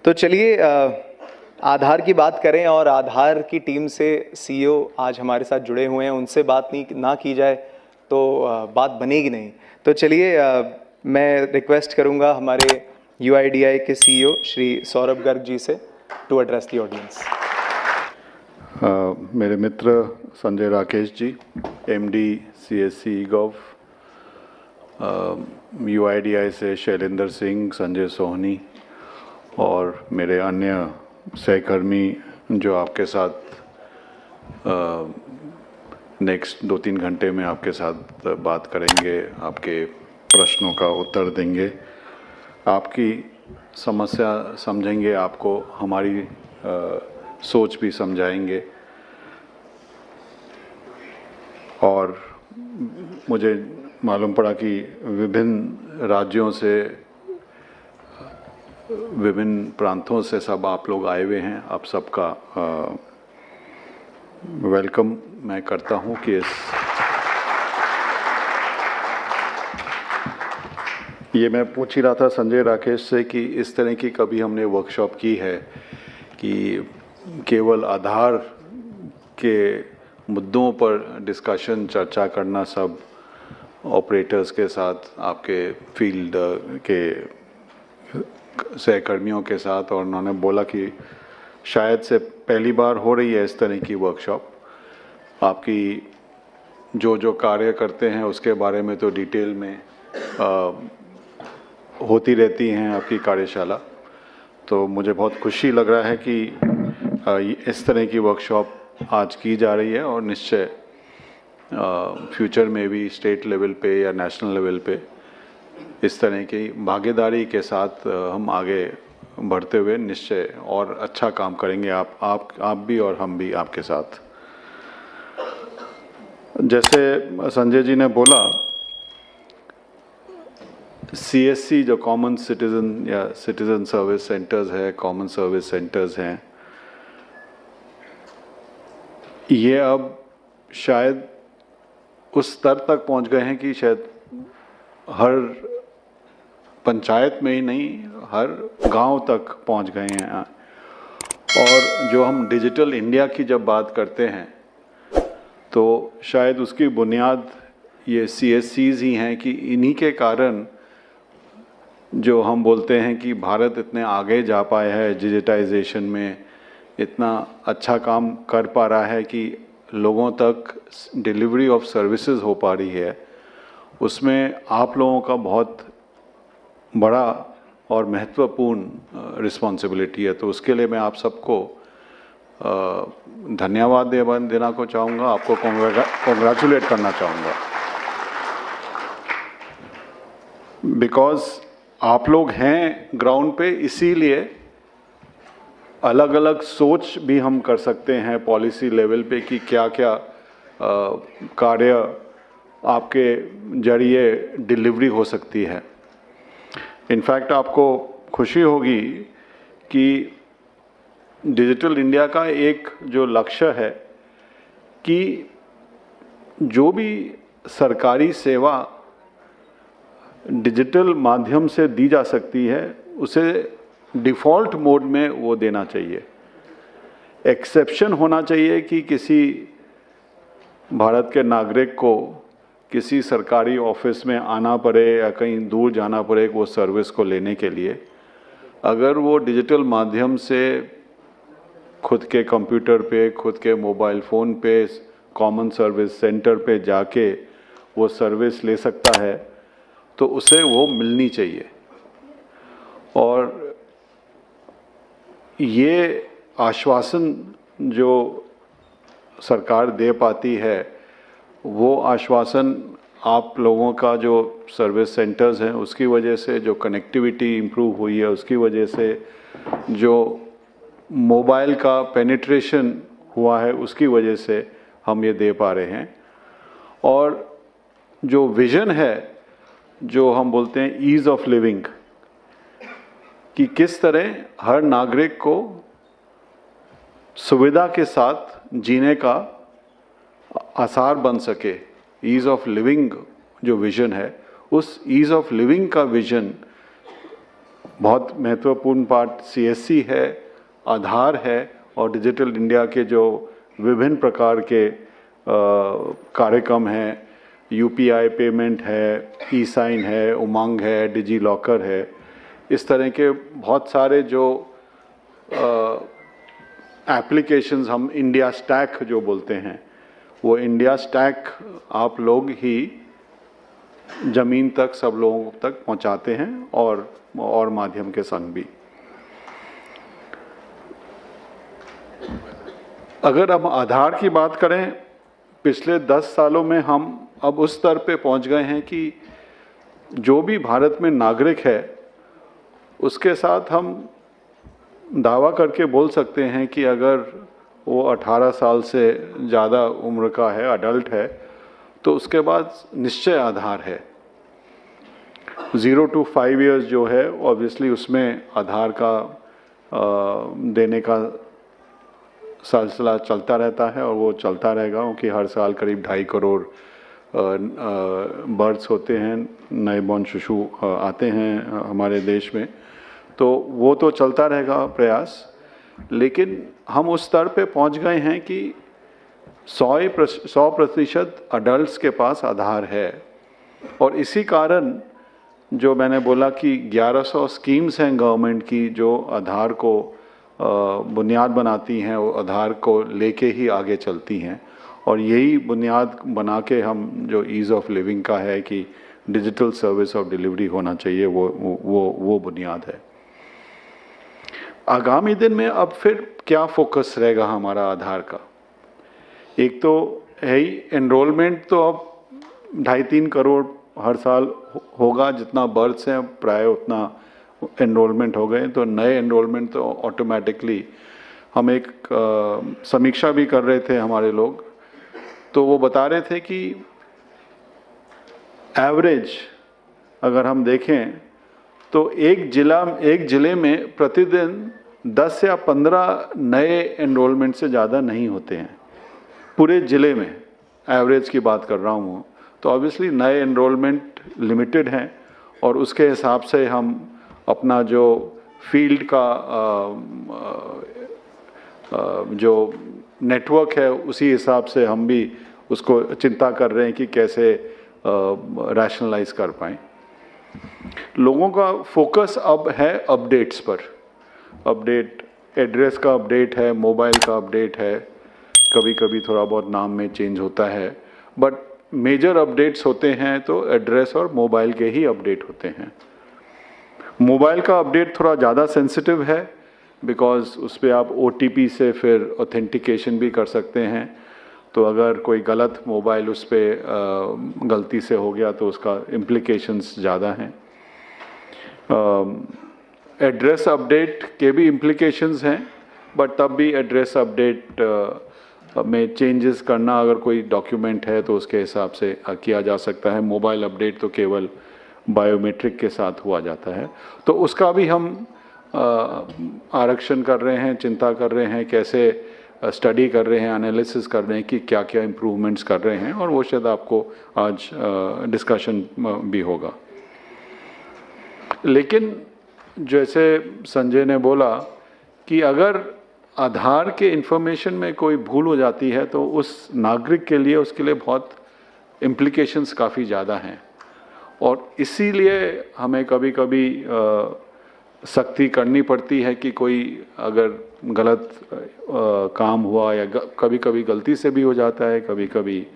तो चलिए आधार की बात करें और आधार की टीम से सीईओ आज हमारे साथ जुड़े हुए हैं, उनसे बात नहीं ना की जाए तो बात बनेगी नहीं। तो चलिए मैं रिक्वेस्ट करूंगा हमारे यूआईडीआई के सीईओ श्री सौरभ गर्ग जी से टू एड्रेस द ऑडियंस। मेरे मित्र संजय राकेश जी, एमडी सीएससी गव, यूआईडीआई से शैलेंद्र सिंह, संजय सोहनी और मेरे अन्य सहकर्मी जो आपके साथ नेक्स्ट 2-3 घंटे में आपके साथ बात करेंगे, आपके प्रश्नों का उत्तर देंगे, आपकी समस्या समझेंगे, आपको हमारी सोच भी समझाएंगे। और मुझे मालूम पड़ा कि विभिन्न राज्यों से, विभिन्न प्रांतों से सब आप लोग आए हुए हैं। आप सबका वेलकम मैं करता हूं कि ये मैं पूछ ही रहा था संजय राकेश से कि इस तरह की कभी हमने वर्कशॉप की है कि केवल आधार के मुद्दों पर डिस्कशन, चर्चा करना सब ऑपरेटर्स के साथ, आपके फील्ड के सहकर्मियों के साथ, और उन्होंने बोला कि शायद से पहली बार हो रही है इस तरह की वर्कशॉप। आपकी जो कार्य करते हैं उसके बारे में तो डिटेल में होती रहती हैं आपकी कार्यशाला। तो मुझे बहुत खुशी लग रहा है कि इस तरह की वर्कशॉप आज की जा रही है और निश्चय फ्यूचर में भी स्टेट लेवल पे या नेशनल लेवल पे इस तरह की भागीदारी के साथ हम आगे बढ़ते हुए निश्चय और अच्छा काम करेंगे, आप भी और हम भी आपके साथ। जैसे संजय जी ने बोला, सीएससी जो कॉमन सिटीजन या सिटीजन सर्विस सेंटर्स है, कॉमन सर्विस सेंटर्स हैं, ये अब शायद उस स्तर तक पहुंच गए हैं कि शायद हर पंचायत में ही नहीं, हर गांव तक पहुंच गए हैं। और जो हम डिजिटल इंडिया की जब बात करते हैं तो शायद उसकी बुनियाद ये सीएससीज ही हैं कि इन्हीं के कारण जो हम बोलते हैं कि भारत इतने आगे जा पाया है डिजिटाइजेशन में, इतना अच्छा काम कर पा रहा है कि लोगों तक डिलीवरी ऑफ सर्विसेज हो पा रही है। उसमें आप लोगों का बहुत बड़ा और महत्वपूर्ण रिस्पॉन्सिबिलिटी है। तो उसके लिए मैं आप सबको धन्यवाद देना को चाहूँगा, आपको कॉन्ग्रेचुलेट करना चाहूँगा, बिकॉज आप लोग हैं ग्राउंड पे, इसीलिए अलग अलग सोच भी हम कर सकते हैं पॉलिसी लेवल पे कि क्या क्या कार्य आपके जरिए डिलीवरी हो सकती है। इनफैक्ट आपको खुशी होगी कि डिजिटल इंडिया का एक जो लक्ष्य है कि जो भी सरकारी सेवा डिजिटल माध्यम से दी जा सकती है उसे डिफ़ॉल्ट मोड में वो देना चाहिए। एक्सेप्शन होना चाहिए कि किसी भारत के नागरिक को किसी सरकारी ऑफिस में आना पड़े या कहीं दूर जाना पड़े वो सर्विस को लेने के लिए, अगर वो डिजिटल माध्यम से खुद के कंप्यूटर पे, खुद के मोबाइल फ़ोन पे, कॉमन सर्विस सेंटर पे जाके वो सर्विस ले सकता है तो उसे वो मिलनी चाहिए। और ये आश्वासन जो सरकार दे पाती है, वो आश्वासन आप लोगों का जो सर्विस सेंटर्स हैं उसकी वजह से, जो कनेक्टिविटी इम्प्रूव हुई है उसकी वजह से, जो मोबाइल का पेनिट्रेशन हुआ है उसकी वजह से हम ये दे पा रहे हैं। और जो विज़न है, जो हम बोलते हैं ईज़ ऑफ लिविंग, कि किस तरह हर नागरिक को सुविधा के साथ जीने का आसार बन सके, ईज़ ऑफ लिविंग जो विज़न है, उस ईज़ ऑफ लिविंग का विज़न बहुत महत्वपूर्ण पार्ट CSC है, आधार है और डिजिटल इंडिया के जो विभिन्न प्रकार के कार्यक्रम हैं, UPI पेमेंट है, ई-साइन है, उमंग है, डिजी लॉकर है, इस तरह के बहुत सारे जो एप्लीकेशंस हम इंडिया स्टैक जो बोलते हैं, वो इंडिया स्टैक आप लोग ही ज़मीन तक सब लोगों तक पहुंचाते हैं और माध्यम के संग भी। अगर हम आधार की बात करें, पिछले 10 सालों में हम अब उस स्तर पे पहुंच गए हैं कि जो भी भारत में नागरिक है उसके साथ हम दावा करके बोल सकते हैं कि अगर वो 18 साल से ज़्यादा उम्र का है, अडल्ट है, तो उसके बाद निश्चय आधार है। 0 to 5 years जो है ऑब्वियसली उसमें आधार का देने का सिलसिला चलता रहता है और वो चलता रहेगा, क्योंकि हर साल करीब 2.5 करोड़ बर्थ्स होते हैं, नए बॉर्न शिशु आते हैं हमारे देश में, तो वो तो चलता रहेगा प्रयास। लेकिन हम उस स्तर पे पहुंच गए हैं कि 100% अडल्ट्स के पास आधार है और इसी कारण जो मैंने बोला कि 1100 स्कीम्स हैं गवर्नमेंट की जो आधार को बुनियाद बनाती हैं, वो आधार को लेके ही आगे चलती हैं और यही बुनियाद बना के हम जो ईज़ ऑफ लिविंग का है कि डिजिटल सर्विस ऑफ डिलीवरी होना चाहिए, वो बुनियाद है। आगामी दिन में अब फिर क्या फोकस रहेगा हमारा आधार का? एक तो है ही एनरोलमेंट, तो अब 2.5-3 करोड़ हर साल होगा, जितना बर्थ्स हैं प्राय उतना एनरोलमेंट हो गए। तो नए एनरोलमेंट तो ऑटोमेटिकली हम एक समीक्षा भी कर रहे थे हमारे लोग, तो वो बता रहे थे कि एवरेज अगर हम देखें तो एक ज़िले में प्रतिदिन 10 या 15 नए एनरोलमेंट से ज़्यादा नहीं होते हैं पूरे ज़िले में, एवरेज की बात कर रहा हूँ। तो ऑब्वियसली नए एनरोलमेंट लिमिटेड हैं और उसके हिसाब से हम अपना जो फील्ड का जो नेटवर्क है उसी हिसाब से हम भी उसको चिंता कर रहे हैं कि कैसे रैशनलाइज कर पाएँ। लोगों का फोकस अब है अपडेट्स पर, अपडेट एड्रेस का अपडेट है, मोबाइल का अपडेट है, कभी कभी थोड़ा बहुत नाम में चेंज होता है, बट मेजर अपडेट्स होते हैं तो एड्रेस और मोबाइल के ही अपडेट होते हैं। मोबाइल का अपडेट थोड़ा ज़्यादा सेंसिटिव है बिकॉज़ उस पर आप OTP से फिर ऑथेंटिकेशन भी कर सकते हैं, तो अगर कोई गलत मोबाइल उस पर गलती से हो गया तो उसका इम्प्लिकेशंस ज़्यादा हैं। एड्रेस अपडेट के भी इम्प्लिकेशंस हैं, बट तब भी एड्रेस अपडेट में चेंजेस करना अगर कोई डॉक्यूमेंट है तो उसके हिसाब से किया जा सकता है। मोबाइल अपडेट तो केवल बायोमेट्रिक के साथ हुआ जाता है, तो उसका भी हम आरक्षण कर रहे हैं, चिंता कर रहे हैं, कैसे स्टडी कर रहे हैं, एनालिसिस कर रहे हैं कि क्या क्या इम्प्रूवमेंट्स कर रहे हैं, और वो शायद आपको आज डिस्कशन भी होगा। लेकिन जैसे संजय ने बोला कि अगर आधार के इंफॉर्मेशन में कोई भूल हो जाती है तो उस नागरिक के लिए उसके लिए बहुत इम्प्लिकेशंस काफ़ी ज़्यादा हैं, और इसीलिए हमें कभी कभी सख्ती करनी पड़ती है कि कोई अगर गलत काम हुआ या कभी कभी गलती से भी हो जाता है, कभी कभी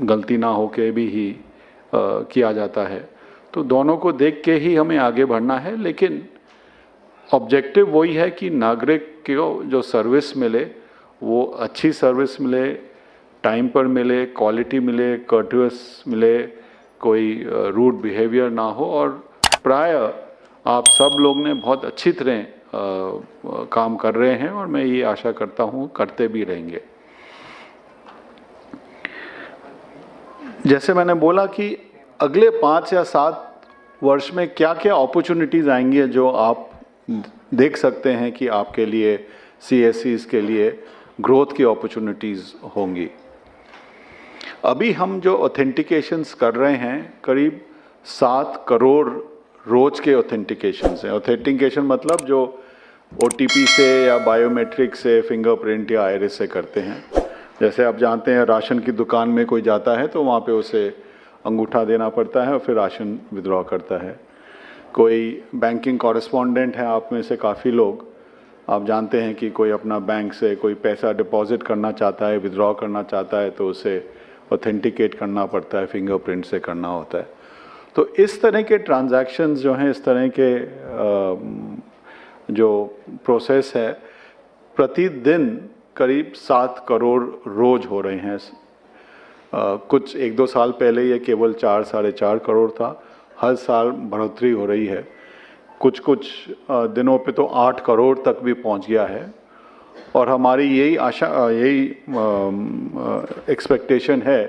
गलती ना होके भी ही किया जाता है, तो दोनों को देख के ही हमें आगे बढ़ना है। लेकिन ऑब्जेक्टिव वही है कि नागरिक को जो सर्विस मिले वो अच्छी सर्विस मिले, टाइम पर मिले, क्वालिटी मिले, कर्टियस मिले, कोई रूड बिहेवियर ना हो, और प्राय आप सब लोग ने बहुत अच्छी तरह काम कर रहे हैं और मैं ये आशा करता हूँ करते भी रहेंगे। जैसे मैंने बोला कि अगले 5 या 7 वर्ष में क्या क्या अपॉर्चुनिटीज़ आएंगी जो आप देख सकते हैं कि आपके लिए CSCs के लिए ग्रोथ की अपॉर्चुनिटीज़ होंगी। अभी हम जो ऑथेंटिकेशंस कर रहे हैं, करीब 7 करोड़ रोज के ऑथेंटिकेशन से। ऑथेंटिकेशन मतलब जो OTP से या बायोमेट्रिक से, फिंगरप्रिंट या आइरिस से करते हैं। जैसे आप जानते हैं राशन की दुकान में कोई जाता है तो वहाँ पे उसे अंगूठा देना पड़ता है और फिर राशन विड्रॉ करता है। कोई बैंकिंग कॉरेस्पॉन्डेंट है आप में से काफ़ी लोग, आप जानते हैं कि कोई अपना बैंक से कोई पैसा डिपॉजिट करना चाहता है, विड्रॉ करना चाहता है तो उसे ऑथेंटिकेट करना पड़ता है, फिंगरप्रिंट से करना होता है। तो इस तरह के ट्रांजैक्शंस जो हैं, इस तरह के जो प्रोसेस है, प्रतिदिन करीब 7 करोड़ रोज हो रहे हैं। कुछ 1-2 साल पहले ये केवल 4-4.5 करोड़ था, हर साल बढ़ोतरी हो रही है। कुछ दिनों पे तो 8 करोड़ तक भी पहुंच गया है। और हमारी यही आशा, यही एक्सपेक्टेशन है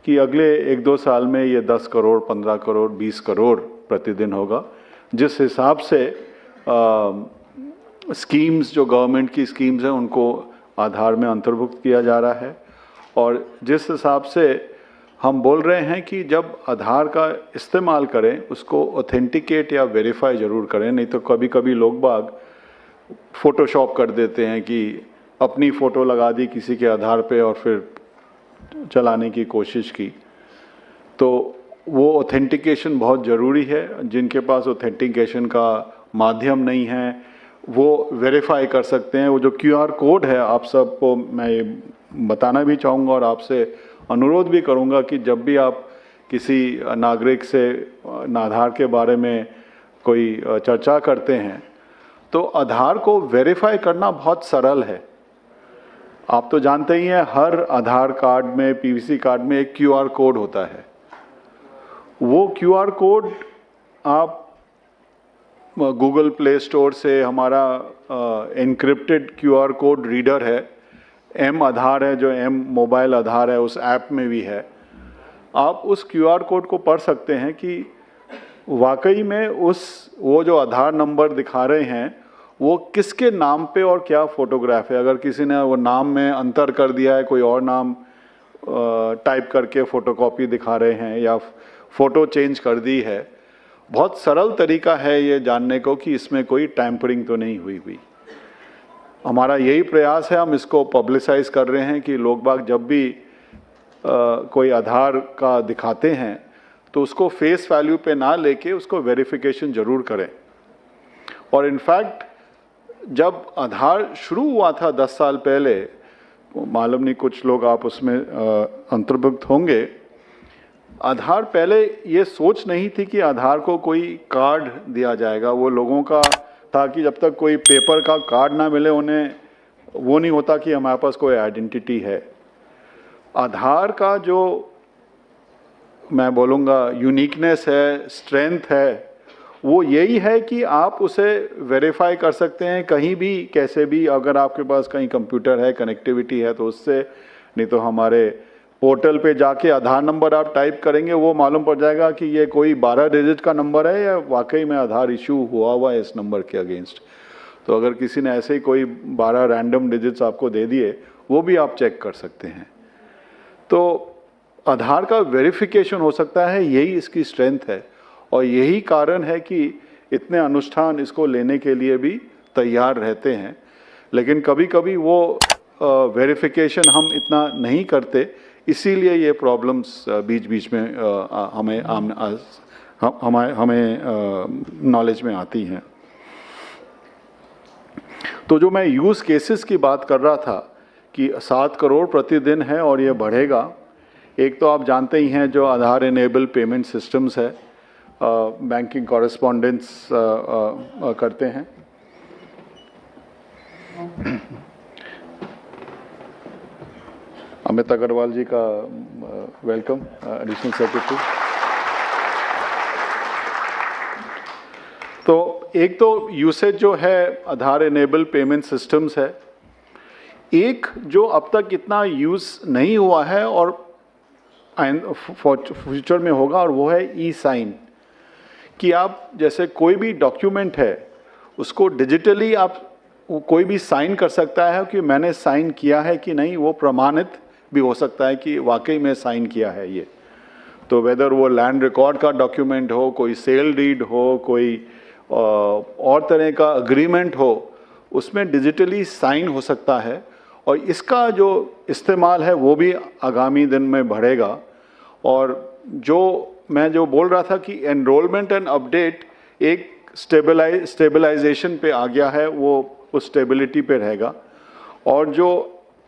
कि अगले 1-2 साल में ये 10 करोड़, 15 करोड़, 20 करोड़ प्रतिदिन होगा। जिस हिसाब से स्कीम्स, जो गवर्नमेंट की स्कीम्स हैं, उनको आधार में अंतर्भुक्त किया जा रहा है, और जिस हिसाब से हम बोल रहे हैं कि जब आधार का इस्तेमाल करें उसको ऑथेंटिकेट या वेरीफाई ज़रूर करें, नहीं तो कभी कभी लोग बाग फ़ोटोशॉप कर देते हैं कि अपनी फ़ोटो लगा दी किसी के आधार पे और फिर चलाने की कोशिश की। तो वो ऑथेंटिकेशन बहुत ज़रूरी है। जिनके पास ऑथेंटिकेशन का माध्यम नहीं है वो वेरीफाई कर सकते हैं। वो जो QR कोड है, आप सबको मैं ये बताना भी चाहूँगा और आपसे अनुरोध भी करूँगा कि जब भी आप किसी नागरिक से आधार के बारे में कोई चर्चा करते हैं तो आधार को वेरीफाई करना बहुत सरल है। आप तो जानते ही हैं, हर आधार कार्ड में, PVC कार्ड में एक QR कोड होता है। वो QR कोड आप गूगल प्ले स्टोर से, हमारा एनक्रिप्टेड QR कोड रीडर है, M आधार है, जो M मोबाइल आधार है, उस ऐप में भी है। आप उस QR कोड को पढ़ सकते हैं कि वाकई में वो जो आधार नंबर दिखा रहे हैं वो किसके नाम पे और क्या फ़ोटोग्राफ है। अगर किसी ने वो नाम में अंतर कर दिया है, कोई और नाम टाइप करके फ़ोटोकॉपी दिखा रहे हैं या फ़ोटो चेंज कर दी है, बहुत सरल तरीका है ये जानने को कि इसमें कोई टैम्परिंग तो नहीं हुई। हमारा यही प्रयास है, हम इसको पब्लिसाइज कर रहे हैं कि लोग बाग जब भी कोई आधार का दिखाते हैं तो उसको फेस वैल्यू पे ना लेके उसको वेरिफिकेशन ज़रूर करें। और इनफैक्ट जब आधार शुरू हुआ था 10 साल पहले, मालूम नहीं कुछ लोग आप उसमें अंतर्भुक्त होंगे, आधार पहले ये सोच नहीं थी कि आधार को कोई कार्ड दिया जाएगा। वो लोगों का था कि जब तक कोई पेपर का कार्ड ना मिले उन्हें वो नहीं होता कि हमारे पास कोई आइडेंटिटी है। आधार का जो मैं बोलूँगा यूनिकनेस है, स्ट्रेंथ है, वो यही है कि आप उसे वेरीफाई कर सकते हैं कहीं भी, कैसे भी। अगर आपके पास कहीं कंप्यूटर है, कनेक्टिविटी है तो उससे, नहीं तो हमारे पोर्टल पे जाके आधार नंबर आप टाइप करेंगे, वो मालूम पड़ जाएगा कि ये कोई 12 डिजिट का नंबर है या वाकई में आधार इशू हुआ है इस नंबर के अगेंस्ट। तो अगर किसी ने ऐसे ही कोई 12 रैंडम डिजिट्स आपको दे दिए, वो भी आप चेक कर सकते हैं। तो आधार का वेरिफिकेशन हो सकता है, यही इसकी स्ट्रेंथ है और यही कारण है कि इतने अनुष्ठान इसको लेने के लिए भी तैयार रहते हैं। लेकिन कभी कभी वो वेरिफिकेशन हम इतना नहीं करते, इसीलिए ये प्रॉब्लम्स बीच बीच में हमें नॉलेज में आती हैं। तो जो मैं यूज़ केसेस की बात कर रहा था कि 7 करोड़ प्रतिदिन है और ये बढ़ेगा। एक तो आप जानते ही हैं जो आधार इनेबल पेमेंट सिस्टम्स है, बैंकिंग कॉरेस्पॉन्डेंस करते हैं। अमित अग्रवाल जी का वेलकम, एडिशनल सेक्रेटरी। तो एक तो यूसेज जो है आधार इनेबल पेमेंट सिस्टम्स है, एक जो अब तक इतना यूज़ नहीं हुआ है और फ्यूचर में होगा, और वो है ई-साइन। कि आप जैसे कोई भी डॉक्यूमेंट है उसको डिजिटली आप कोई भी साइन कर सकता है कि मैंने साइन किया है कि नहीं, वो प्रमाणित भी हो सकता है कि वाकई में साइन किया है ये। तो वेदर वो लैंड रिकॉर्ड का डॉक्यूमेंट हो, कोई सेल डीड हो, कोई और तरह का अग्रीमेंट हो, उसमें डिजिटली साइन हो सकता है। और इसका जो इस्तेमाल है वो भी आगामी दिन में बढ़ेगा। और जो मैं बोल रहा था कि एनरोलमेंट एंड अपडेट एक स्टेबलाइजेशन पे आ गया है, वो उस स्टेबिलिटी पे रहेगा। और जो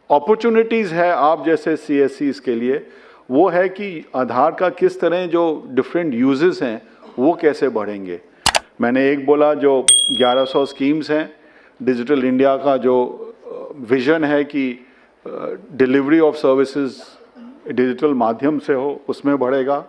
अपॉर्चुनिटीज़ है आप जैसे CSCs के लिए, वो है कि आधार का किस तरह जो डिफरेंट यूजेस हैं वो कैसे बढ़ेंगे। मैंने एक बोला जो 1100 स्कीम्स हैं, डिजिटल इंडिया का जो विजन है कि डिलीवरी ऑफ सर्विसेज डिजिटल माध्यम से हो, उसमें बढ़ेगा।